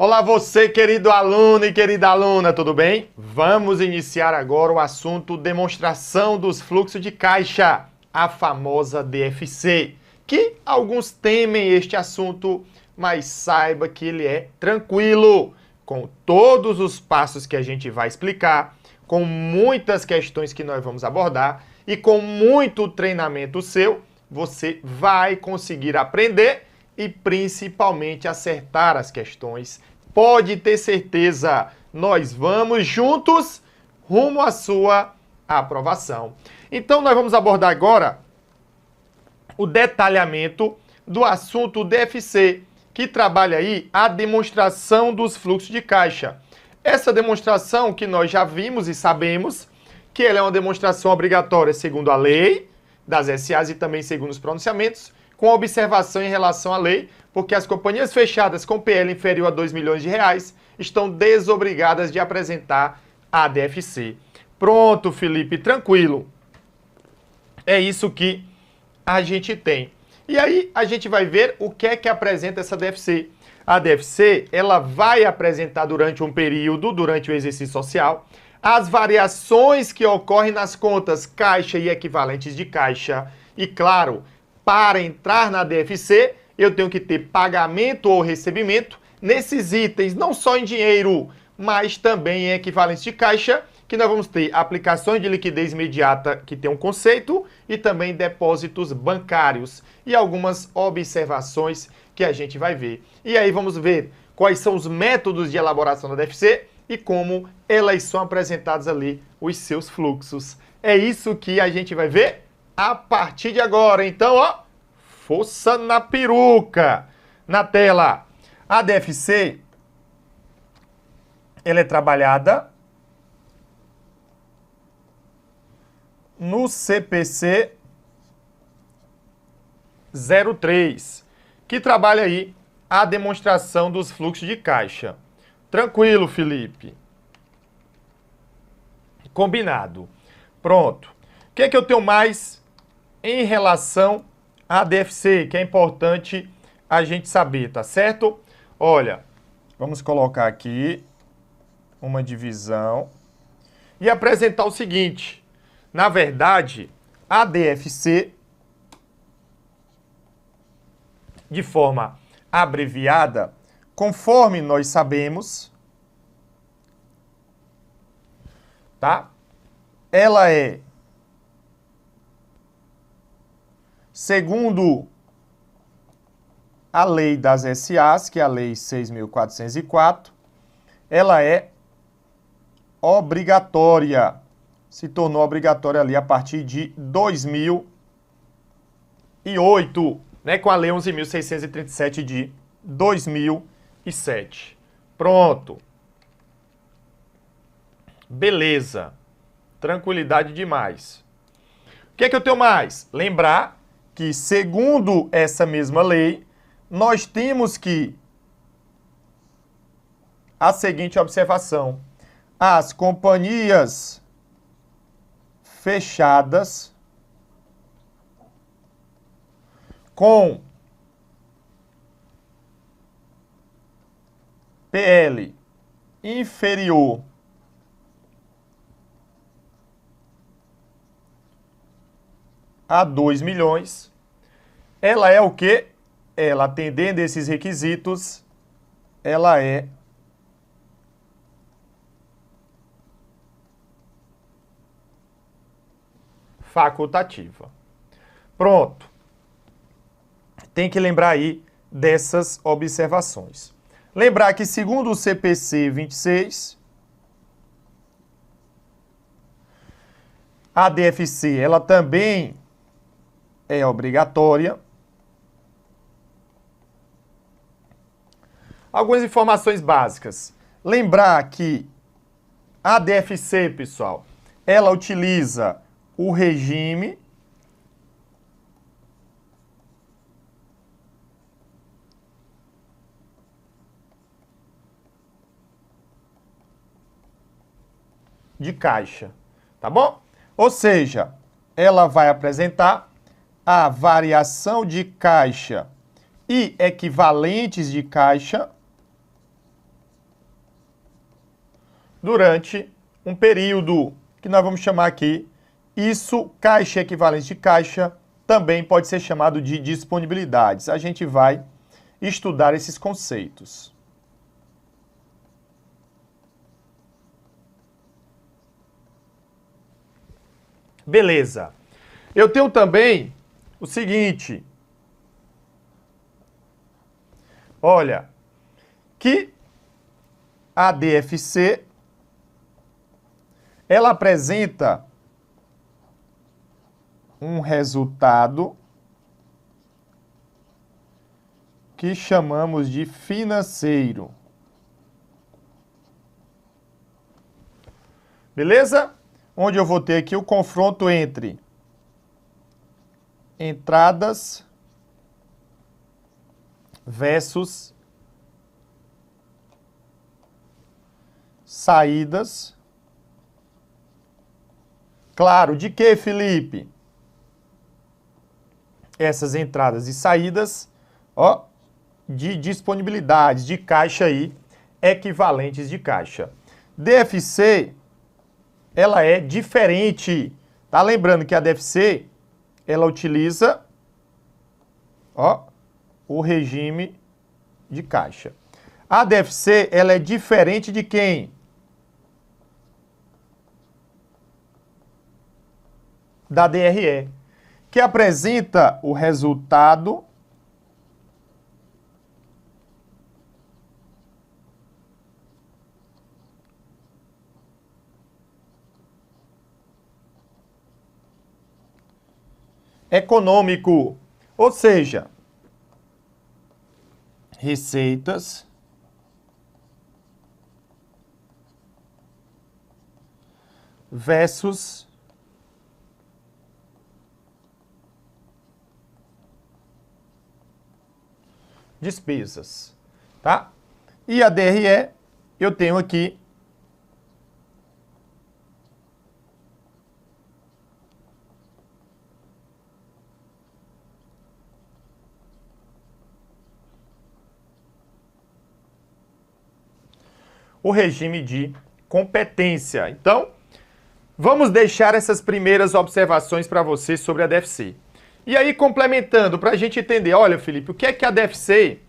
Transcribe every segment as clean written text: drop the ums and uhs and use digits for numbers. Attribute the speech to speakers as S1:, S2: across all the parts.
S1: Olá você, querido aluno e querida aluna, tudo bem? Vamos iniciar agora o assunto demonstração dos fluxos de caixa, a famosa DFC, que alguns temem este assunto, mas saiba que ele é tranquilo, com todos os passos que a gente vai explicar, com muitas questões que nós vamos abordar e com muito treinamento seu, você vai conseguir aprender e principalmente acertar as questões. Pode ter certeza, nós vamos juntos rumo à sua aprovação. Então, nós vamos abordar agora o detalhamento do assunto DFC, que trabalha aí a demonstração dos fluxos de caixa. Essa demonstração que nós já vimos e sabemos que ela é uma demonstração obrigatória segundo a lei das SAs e também segundo os pronunciamentos, com observação em relação à lei, porque as companhias fechadas com PL inferior a 2 milhões de reais estão desobrigadas de apresentar a DFC. Pronto, Felipe, tranquilo. É isso que a gente tem. E aí a gente vai ver o que é que apresenta essa DFC. A DFC, ela vai apresentar durante um período, durante o exercício social, as variações que ocorrem nas contas caixa e equivalentes de caixa. E claro, para entrar na DFC, eu tenho que ter pagamento ou recebimento nesses itens, não só em dinheiro, mas também em equivalentes de caixa, que nós vamos ter aplicações de liquidez imediata, que tem um conceito, e também depósitos bancários, e algumas observações que a gente vai ver. E aí vamos ver quais são os métodos de elaboração da DFC e como elas são apresentadas ali, os seus fluxos. É isso que a gente vai ver a partir de agora. Então, ó, força na peruca. Na tela, a DFC, ela é trabalhada no CPC 03, que trabalha aí a demonstração dos fluxos de caixa. Tranquilo, Felipe. Combinado. Pronto. O que é que eu tenho mais em relação à DFC, que é importante a gente saber, tá certo? Olha, vamos colocar aqui uma divisão e apresentar o seguinte. Na verdade, a DFC, de forma abreviada, conforme nós sabemos, tá? Ela é, segundo a lei das SAs, que é a lei 6.404, ela é obrigatória. Se tornou obrigatória ali a partir de 2008, né, com a lei 11.637 de 2007. Pronto. Beleza. Tranquilidade demais. O que é que eu tenho mais? Lembrar que, segundo essa mesma lei, nós temos que a seguinte observação: as companhias fechadas com PL inferior a 2 milhões, ela é o quê? Ela, atendendo esses requisitos, ela é facultativa. Pronto. Tem que lembrar aí dessas observações. Lembrar que, segundo o CPC 26, a DFC, ela também é obrigatória. Algumas informações básicas. Lembrar que a DFC, pessoal, ela utiliza o regime de caixa, tá bom? Ou seja, ela vai apresentar a variação de caixa e equivalentes de caixa durante um período, que nós vamos chamar aqui, isso, caixa equivalente de caixa, também pode ser chamado de disponibilidades. A gente vai estudar esses conceitos. Beleza. Eu tenho também o seguinte. Olha, que a DFC, ela apresenta um resultado que chamamos de financeiro. Beleza? Onde eu vou ter aqui o confronto entre entradas versus saídas. Claro, de que, Felipe? Essas entradas e saídas, ó, de disponibilidades de caixa aí, equivalentes de caixa. DFC, ela é diferente. Tá lembrando que a DFC, ela utiliza, ó, o regime de caixa. A DFC, ela é diferente de quem? Da DRE, que apresenta o resultado econômico, ou seja, receitas versus despesas, tá? E a DRE, eu tenho aqui o regime de competência. Então, vamos deixar essas primeiras observações para você sobre a DFC. E aí, complementando, para a gente entender, olha, Felipe, o que é que a DFC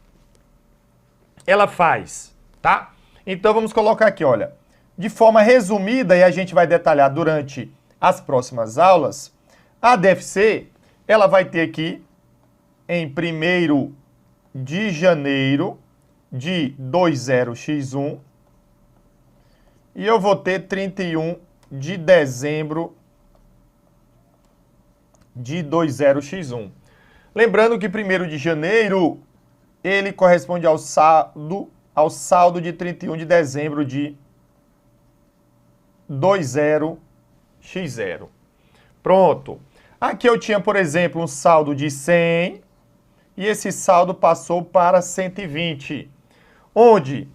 S1: ela faz, tá? Então, vamos colocar aqui, olha, de forma resumida, e a gente vai detalhar durante as próximas aulas, a DFC, ela vai ter aqui, em 1º de janeiro de 20x1, e eu vou ter 31 de dezembro de 20x1. Lembrando que 1º de janeiro, ele corresponde ao saldo de 31 de dezembro de 20x0. Pronto. Aqui eu tinha, por exemplo, um saldo de 100 e esse saldo passou para 120, onde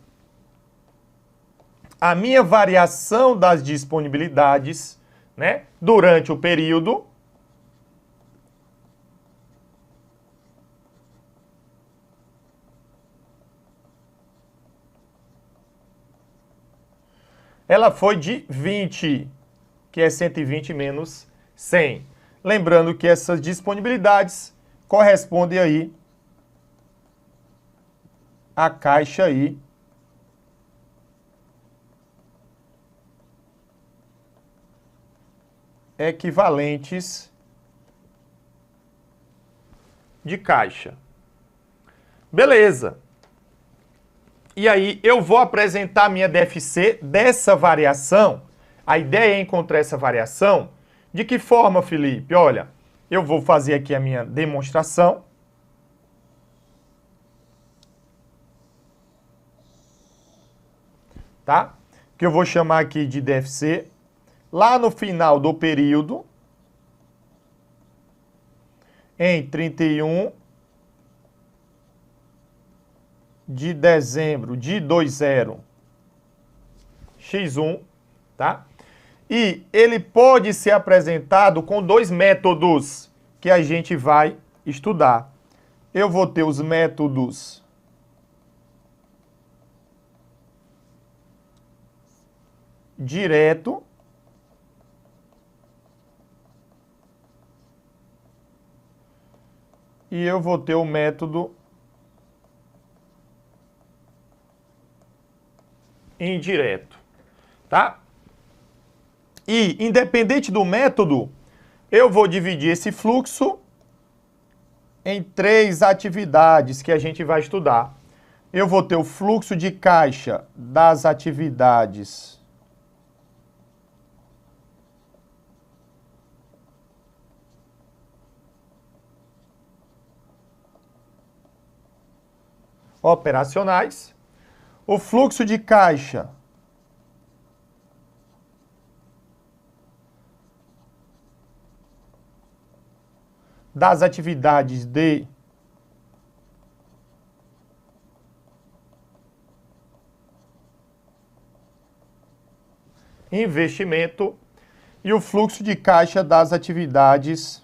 S1: a minha variação das disponibilidades, né, durante o período ela foi de 20, que é 120 menos 100. Lembrando que essas disponibilidades correspondem aí à caixa aí equivalentes de caixa. Beleza. E aí eu vou apresentar a minha DFC dessa variação. A ideia é encontrar essa variação. De que forma, Felipe? Olha, eu vou fazer aqui a minha demonstração. Tá? Que eu vou chamar aqui de DFC. Lá no final do período, em 31 de dezembro de 20x1, tá? E ele pode ser apresentado com dois métodos que a gente vai estudar. Eu vou ter os métodos direto e eu vou ter o método indireto, tá? E, independente do método, eu vou dividir esse fluxo em 3 atividades que a gente vai estudar. Eu vou ter o fluxo de caixa das atividades operacionais, o fluxo de caixa das atividades de investimento e o fluxo de caixa das atividades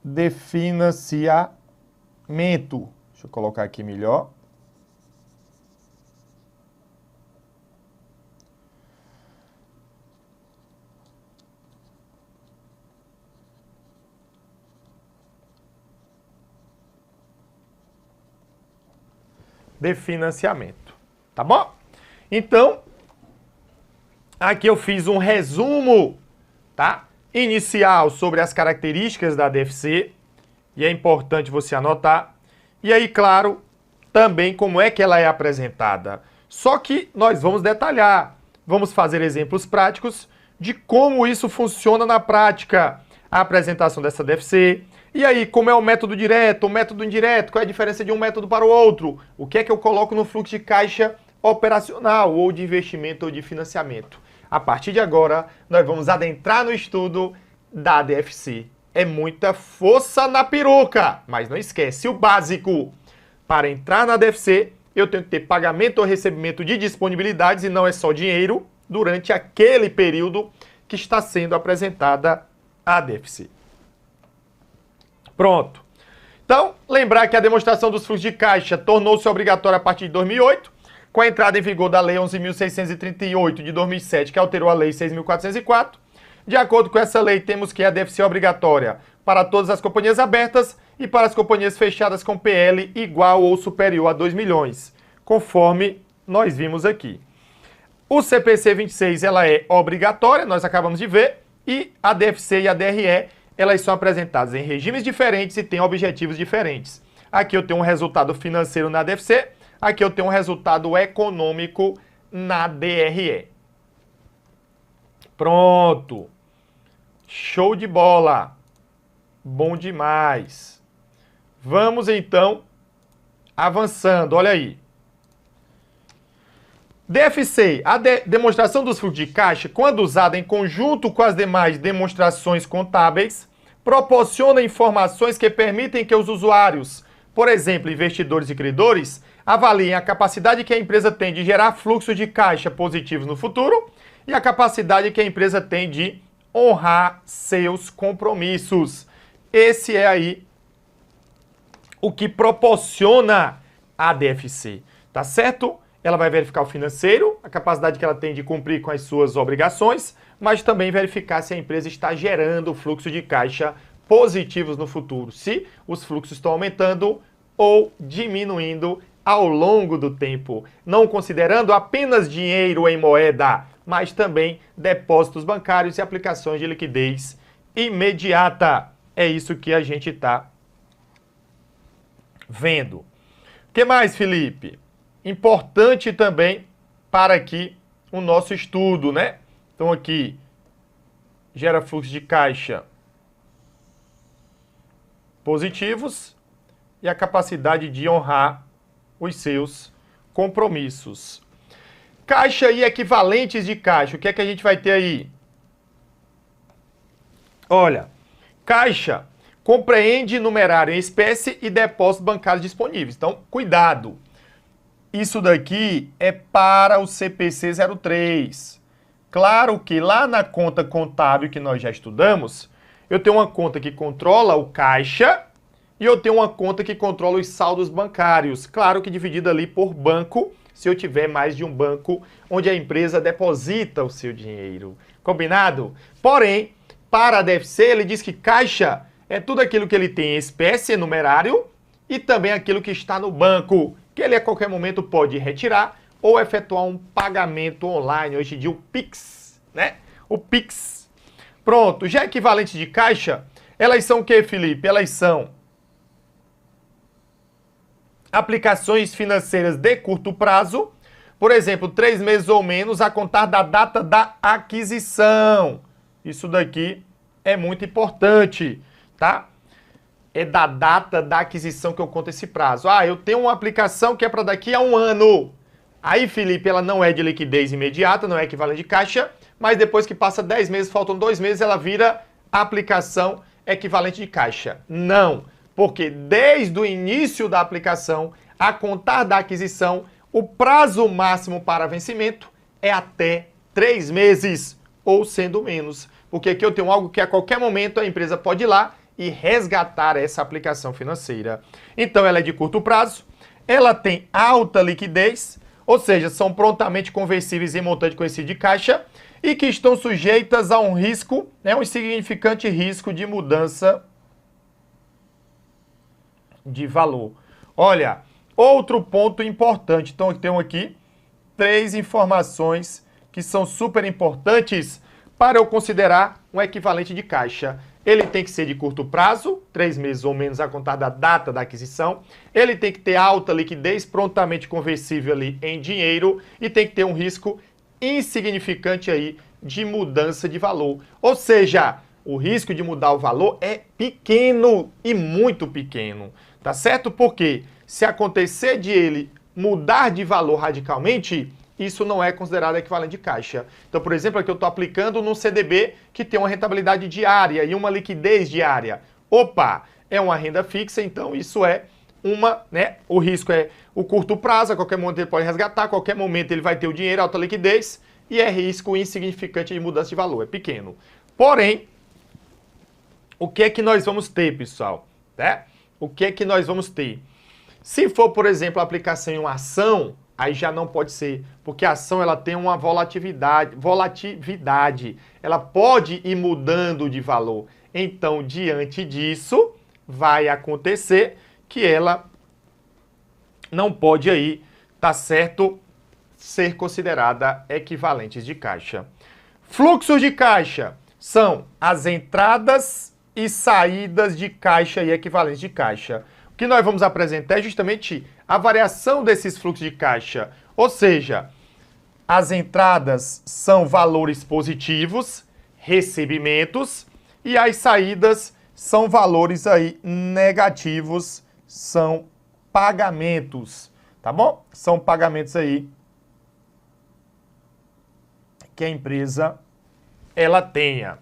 S1: de financiamento. Deixa eu colocar aqui melhor. De financiamento, tá bom? Então, aqui eu fiz um resumo, tá? Inicial sobre as características da DFC, e é importante você anotar. E aí, claro, também como é que ela é apresentada. Só que nós vamos detalhar, vamos fazer exemplos práticos de como isso funciona na prática, a apresentação dessa DFC. E aí, como é o método direto, o método indireto, qual é a diferença de um método para o outro? O que é que eu coloco no fluxo de caixa operacional, ou de investimento ou de financiamento? A partir de agora, nós vamos adentrar no estudo da DFC. É muita força na peruca, mas não esquece o básico. Para entrar na DFC, eu tenho que ter pagamento ou recebimento de disponibilidades, e não é só dinheiro, durante aquele período que está sendo apresentada a DFC. Pronto. Então, lembrar que a demonstração dos fluxos de caixa tornou-se obrigatória a partir de 2008, com a entrada em vigor da Lei 11.638 de 2007, que alterou a Lei 6.404. De acordo com essa lei, temos que a DFC é obrigatória para todas as companhias abertas e para as companhias fechadas com PL igual ou superior a 2 milhões, conforme nós vimos aqui. O CPC 26 ela é obrigatória, nós acabamos de ver, e a DFC e a DRE elas são apresentadas em regimes diferentes e têm objetivos diferentes. Aqui eu tenho um resultado financeiro na DFC, aqui eu tenho um resultado econômico na DRE. Pronto. Show de bola. Bom demais. Vamos então avançando, olha aí. DFC, a demonstração dos fluxos de caixa, quando usada em conjunto com as demais demonstrações contábeis, proporciona informações que permitem que os usuários, por exemplo, investidores e credores, avaliem a capacidade que a empresa tem de gerar fluxos de caixa positivos no futuro e a capacidade que a empresa tem de honrar seus compromissos. Esse é aí o que proporciona a DFC, tá certo? Ela vai verificar o financeiro, a capacidade que ela tem de cumprir com as suas obrigações, mas também verificar se a empresa está gerando fluxo de caixa positivos no futuro, se os fluxos estão aumentando ou diminuindo ao longo do tempo, não considerando apenas dinheiro em moeda, mas também depósitos bancários e aplicações de liquidez imediata. É isso que a gente está vendo. O que mais, Felipe? Importante também para aqui o nosso estudo, né? Então aqui, gera fluxo de caixa positivos e a capacidade de honrar os seus compromissos. Caixa e equivalentes de caixa, o que é que a gente vai ter aí? Olha, caixa compreende numerário em espécie e depósitos bancários disponíveis. Então, cuidado. Isso daqui é para o CPC 03. Claro que lá na conta contábil que nós já estudamos, Eu tenho uma conta que controla o caixa e eu tenho uma conta que controla os saldos bancários. Claro que dividida ali por banco, se eu tiver mais de um banco onde a empresa deposita o seu dinheiro. Combinado? Porém, para a DFC, ele diz que caixa é tudo aquilo que ele tem em espécie, numerário, e também aquilo que está no banco, que ele a qualquer momento pode retirar ou efetuar um pagamento online, hoje em dia o Pix, né? O Pix. Pronto, já equivalentes de caixa, elas são o que, Felipe? Elas são aplicações financeiras de curto prazo, por exemplo, 3 meses ou menos a contar da data da aquisição. Isso daqui é muito importante, tá? É da data da aquisição que eu conto esse prazo. Ah, eu tenho uma aplicação que é para daqui a um ano. Aí, Felipe, ela não é de liquidez imediata, não é equivalente de caixa, mas depois que passa 10 meses, faltam 2 meses, ela vira aplicação equivalente de caixa. Não, porque desde o início da aplicação, a contar da aquisição, o prazo máximo para vencimento é até 3 meses, ou sendo menos. Porque aqui eu tenho algo que a qualquer momento a empresa pode ir lá e resgatar essa aplicação financeira. Então ela é de curto prazo, ela tem alta liquidez, ou seja, são prontamente conversíveis em montante conhecido de caixa e que estão sujeitas a um risco, um insignificante risco de mudança de valor. Olha, outro ponto importante, então eu tenho aqui 3 informações que são super importantes para eu considerar um equivalente de caixa. Ele tem que ser de curto prazo, 3 meses ou menos a contar da data da aquisição. Ele tem que ter alta liquidez, prontamente conversível ali em dinheiro e tem que ter um risco insignificante aí de mudança de valor. Ou seja, o risco de mudar o valor é pequeno e muito pequeno, tá certo? Porque se acontecer de ele mudar de valor radicalmente, isso não é considerado equivalente de caixa. Então, por exemplo, aqui eu estou aplicando num CDB que tem uma rentabilidade diária e uma liquidez diária. Opa, é uma renda fixa, então isso é o risco é o curto prazo, a qualquer momento ele pode resgatar, a qualquer momento ele vai ter o dinheiro, alta liquidez, e é risco insignificante de mudança de valor, é pequeno. Porém, o que é que nós vamos ter, pessoal? O que é que nós vamos ter? Se for, por exemplo, a aplicação em uma ação, aí já não pode ser, porque a ação ela tem uma volatilidade, ela pode ir mudando de valor. Então, diante disso, vai acontecer que ela não pode aí, tá certo, ser considerada equivalentes de caixa. Fluxos de caixa são as entradas e saídas de caixa e equivalentes de caixa. O que nós vamos apresentar é justamente a variação desses fluxos de caixa. Ou seja, as entradas são valores positivos, recebimentos, e as saídas são valores aí negativos, são pagamentos, tá bom? São pagamentos aí que a empresa ela tenha.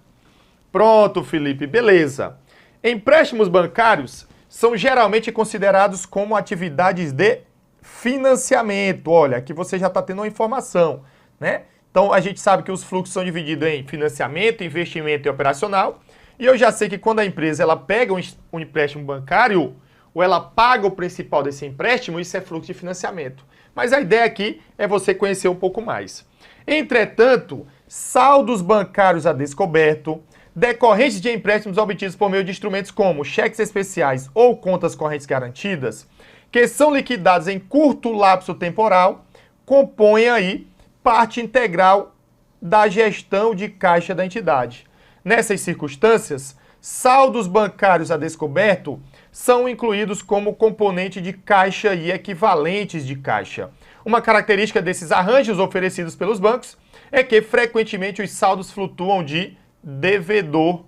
S1: Pronto, Felipe, beleza. Empréstimos bancários são geralmente considerados como atividades de financiamento. Olha, aqui você já está tendo uma informação, né? Então, a gente sabe que os fluxos são divididos em financiamento, investimento e operacional. E eu já sei que quando a empresa ela pega um empréstimo bancário, ou ela paga o principal desse empréstimo, isso é fluxo de financiamento. Mas a ideia aqui é você conhecer um pouco mais. Entretanto, saldos bancários a descoberto, decorrentes de empréstimos obtidos por meio de instrumentos como cheques especiais ou contas correntes garantidas, que são liquidados em curto lapso temporal, compõem aí parte integral da gestão de caixa da entidade. Nessas circunstâncias, saldos bancários a descoberto são incluídos como componente de caixa e equivalentes de caixa. Uma característica desses arranjos oferecidos pelos bancos é que frequentemente os saldos flutuam de devedor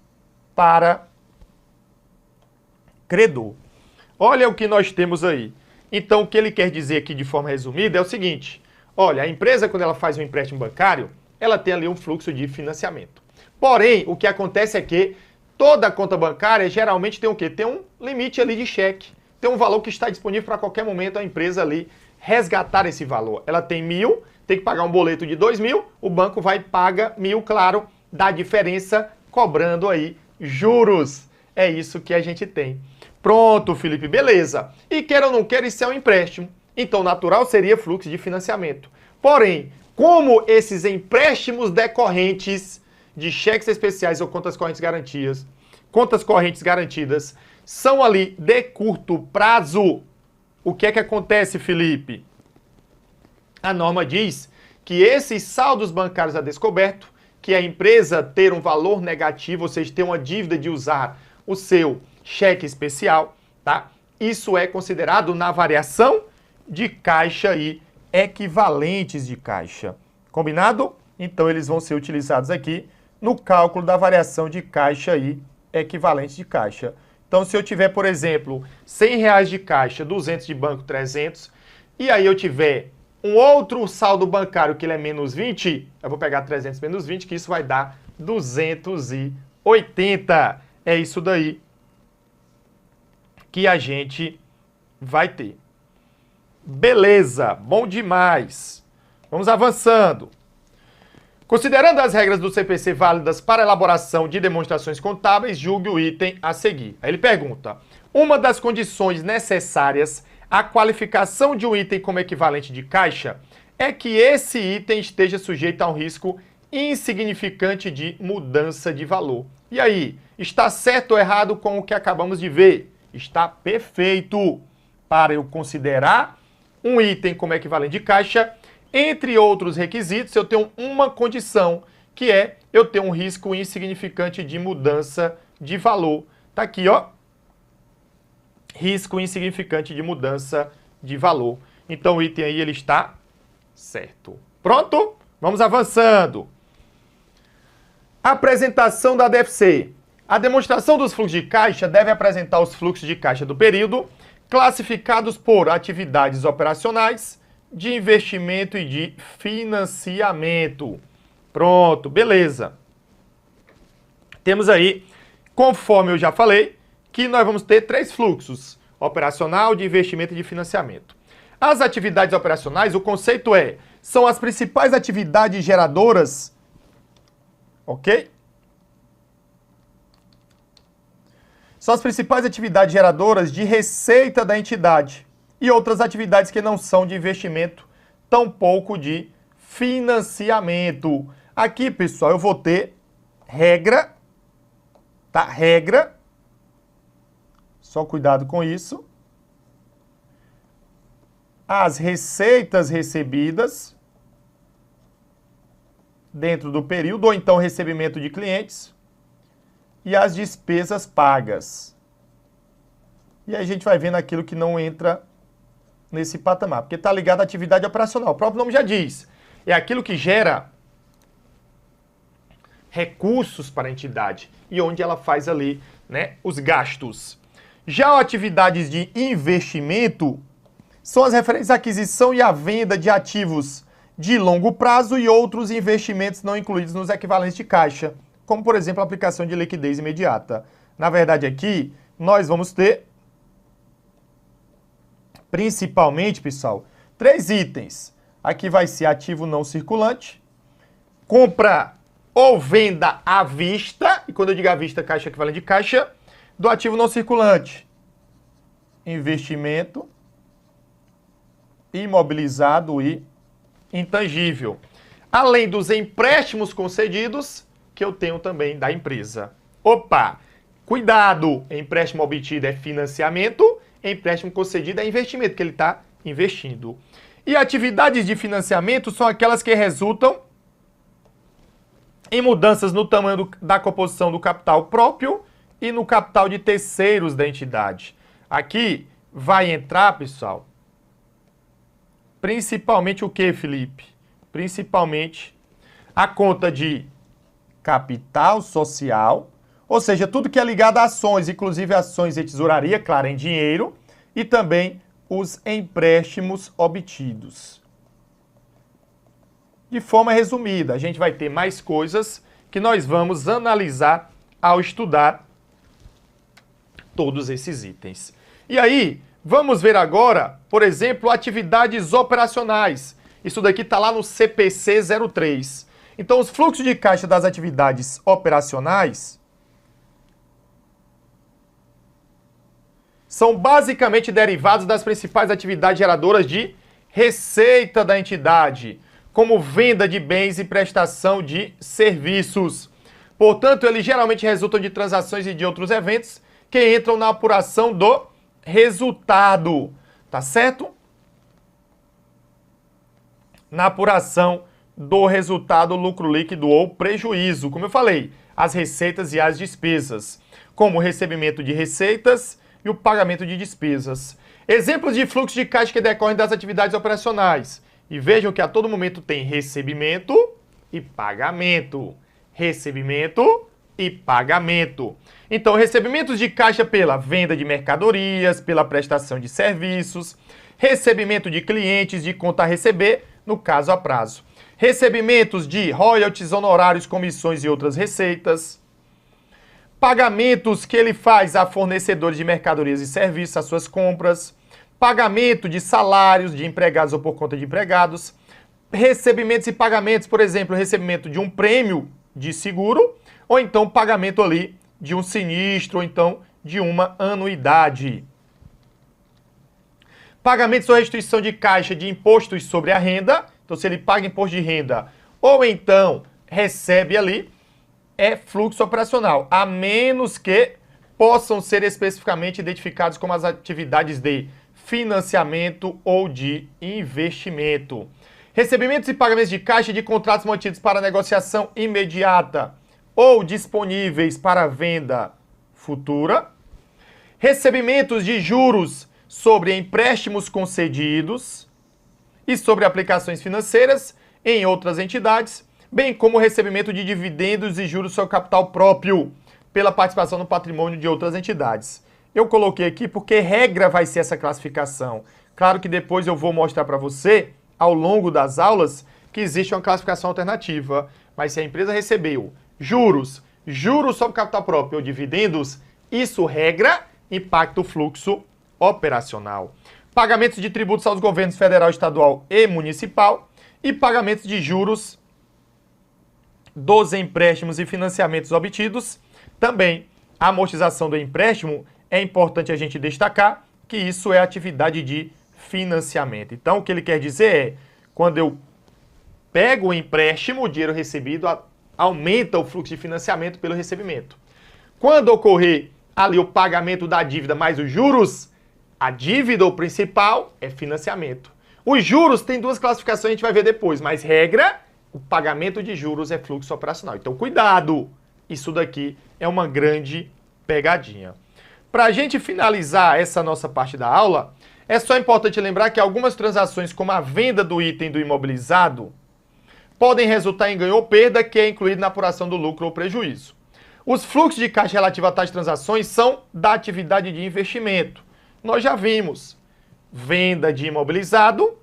S1: para credor. Olha o que nós temos aí. Então, o que ele quer dizer aqui de forma resumida é o seguinte. Olha, a empresa, quando ela faz um empréstimo bancário, ela tem ali um fluxo de financiamento. Porém, o que acontece é que toda conta bancária geralmente tem o quê? Tem um limite ali de cheque. Tem um valor que está disponível para qualquer momento a empresa ali resgatar esse valor. Ela tem 1.000, tem que pagar um boleto de 2.000, o banco vai e paga 1.000, claro, da diferença, cobrando aí juros. É isso que a gente tem. Pronto, Felipe, beleza. E quer ou não quer, isso é um empréstimo. Então, natural seria fluxo de financiamento. Porém, como esses empréstimos decorrentes de cheques especiais ou contas correntes garantidas, são ali de curto prazo, o que é que acontece, Felipe? A norma diz que esses saldos bancários a descoberto, que a empresa ter um valor negativo, ou seja, ter uma dívida de usar o seu cheque especial, tá? Isso é considerado na variação de caixa e equivalentes de caixa. Combinado? Então, eles vão ser utilizados aqui no cálculo da variação de caixa e equivalentes de caixa. Então, se eu tiver, por exemplo, R$100 de caixa, 200 de banco, 300, e aí eu tiver um outro saldo bancário que ele é menos 20, eu vou pegar 300 menos 20, que isso vai dar 280. É isso daí que a gente vai ter. Beleza, bom demais. Vamos avançando. Considerando as regras do CPC válidas para elaboração de demonstrações contábeis, julgue o item a seguir. Aí ele pergunta: uma das condições necessárias à qualificação de um item como equivalente de caixa é que esse item esteja sujeito a um risco insignificante de mudança de valor. E aí, está certo ou errado com o que acabamos de ver? Está perfeito. Para eu considerar um item como equivalente de caixa, entre outros requisitos, eu tenho uma condição, que é eu ter um risco insignificante de mudança de valor. Tá aqui, ó. Risco insignificante de mudança de valor. Então o item aí ele está certo. Pronto? Vamos avançando. Apresentação da DFC. A demonstração dos fluxos de caixa deve apresentar os fluxos de caixa do período, classificados por atividades operacionais, de investimento e de financiamento. Pronto, beleza. Temos aí, conforme eu já falei, que nós vamos ter 3 fluxos: operacional, de investimento e de financiamento. As atividades operacionais, o conceito são as principais atividades geradoras, ok? São as principais atividades geradoras de receita da entidade e outras atividades que não são de investimento, tampouco de financiamento. Aqui, pessoal, eu vou ter regra, tá? Regra. Só cuidado com isso. As receitas recebidas dentro do período, ou então recebimento de clientes, e as despesas pagas. E aí a gente vai vendo aquilo que não entra nesse patamar, porque está ligado à atividade operacional. O próprio nome já diz. É aquilo que gera recursos para a entidade e onde ela faz ali, né, os gastos. Já atividades de investimento são as referentes à aquisição e à venda de ativos de longo prazo e outros investimentos não incluídos nos equivalentes de caixa, como, por exemplo, a aplicação de liquidez imediata. Na verdade, aqui, nós vamos ter, principalmente, pessoal, 3 itens. Aqui vai ser ativo não circulante, compra ou venda à vista, e quando eu digo à vista, caixa equivalente de caixa, do ativo não circulante. Investimento, imobilizado e intangível. Além dos empréstimos concedidos, que eu tenho também da empresa. Opa! Cuidado! Empréstimo obtido é financiamento, empréstimo concedido é investimento, que ele está investindo. E atividades de financiamento são aquelas que resultam em mudanças no tamanho da composição do capital próprio e no capital de terceiros da entidade. Aqui vai entrar, pessoal, principalmente o que, Felipe? Principalmente a conta de capital social, ou seja, tudo que é ligado a ações, inclusive ações de tesouraria, claro, em dinheiro, e também os empréstimos obtidos. De forma resumida, a gente vai ter mais coisas que nós vamos analisar ao estudar todos esses itens. E aí, vamos ver agora, por exemplo, atividades operacionais. Isso daqui está lá no CPC 03. Então, os fluxos de caixa das atividades operacionais são basicamente derivados das principais atividades geradoras de receita da entidade, como venda de bens e prestação de serviços. Portanto, eles geralmente resultam de transações e de outros eventos que entram na apuração do resultado, tá certo? Na apuração do resultado, lucro líquido ou prejuízo. Como eu falei, as receitas e as despesas, como o recebimento de receitas e o pagamento de despesas. Exemplos de fluxo de caixa que decorrem das atividades operacionais. E vejam que a todo momento tem recebimento e pagamento. Recebimento e pagamento. Então, recebimentos de caixa pela venda de mercadorias, pela prestação de serviços, recebimento de clientes de conta a receber, no caso a prazo. Recebimentos de royalties, honorários, comissões e outras receitas. Pagamentos que ele faz a fornecedores de mercadorias e serviços, as suas compras. Pagamento de salários de empregados ou por conta de empregados. Recebimentos e pagamentos, por exemplo, recebimento de um prêmio de seguro, ou então pagamento ali de um sinistro, ou então de uma anuidade. Pagamentos ou restituição de caixa de impostos sobre a renda, então se ele paga imposto de renda, ou então recebe ali, é fluxo operacional, a menos que possam ser especificamente identificados como as atividades de financiamento ou de investimento. Recebimentos e pagamentos de caixa de contratos mantidos para negociação imediata ou disponíveis para venda futura. Recebimentos de juros sobre empréstimos concedidos e sobre aplicações financeiras em outras entidades, bem como o recebimento de dividendos e juros sobre capital próprio pela participação no patrimônio de outras entidades. Eu coloquei aqui porque regra vai ser essa classificação. Claro que depois eu vou mostrar para você, ao longo das aulas, que existe uma classificação alternativa. Mas se a empresa recebeu juros sobre capital próprio ou dividendos, isso regra impacta o fluxo operacional. Pagamentos de tributos aos governos federal, estadual e municipal e pagamentos de juros dos empréstimos e financiamentos obtidos. Também a amortização do empréstimo, é importante a gente destacar que isso é atividade de financiamento. Então, o que ele quer dizer é, quando eu pego o empréstimo, o dinheiro recebido aumenta o fluxo de financiamento pelo recebimento. Quando ocorrer ali o pagamento da dívida mais os juros, a dívida, o principal, é financiamento. Os juros tem duas classificações, a gente vai ver depois, mas regra, o pagamento de juros é fluxo operacional. Então, cuidado! Isso daqui é uma grande pegadinha. Para a gente finalizar essa nossa parte da aula, é só importante lembrar que algumas transações, como a venda do item do imobilizado, podem resultar em ganho ou perda, que é incluído na apuração do lucro ou prejuízo. Os fluxos de caixa relativos a tais transações são da atividade de investimento. Nós já vimos, venda de imobilizado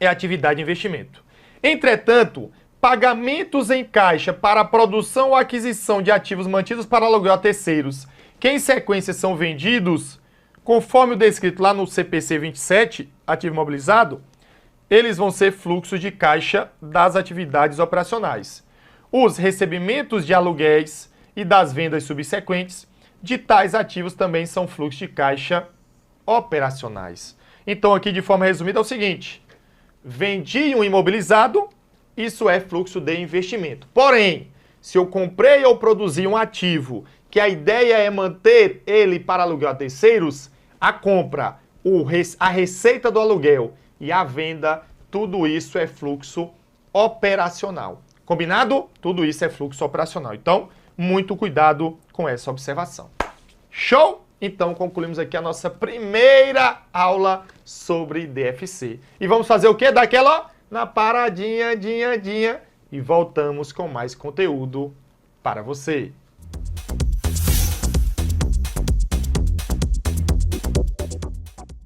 S1: é atividade de investimento. Entretanto, pagamentos em caixa para a produção ou aquisição de ativos mantidos para aluguel a terceiros, que em sequência são vendidos, conforme o descrito lá no CPC 27, ativo imobilizado, eles vão ser fluxos de caixa das atividades operacionais. Os recebimentos de aluguéis e das vendas subsequentes de tais ativos também são fluxos de caixa operacionais. Então, aqui de forma resumida é o seguinte, vendi um imobilizado, isso é fluxo de investimento. Porém, se eu comprei ou produzi um ativo que a ideia é manter ele para aluguel a terceiros, a compra, a receita do aluguel e a venda, tudo isso é fluxo operacional. Combinado? Tudo isso é fluxo operacional. Então, muito cuidado com essa observação. Show? Então, concluímos aqui a nossa primeira aula sobre DFC. E vamos fazer o quê? Daquela, ó, na paradinha, e voltamos com mais conteúdo para você.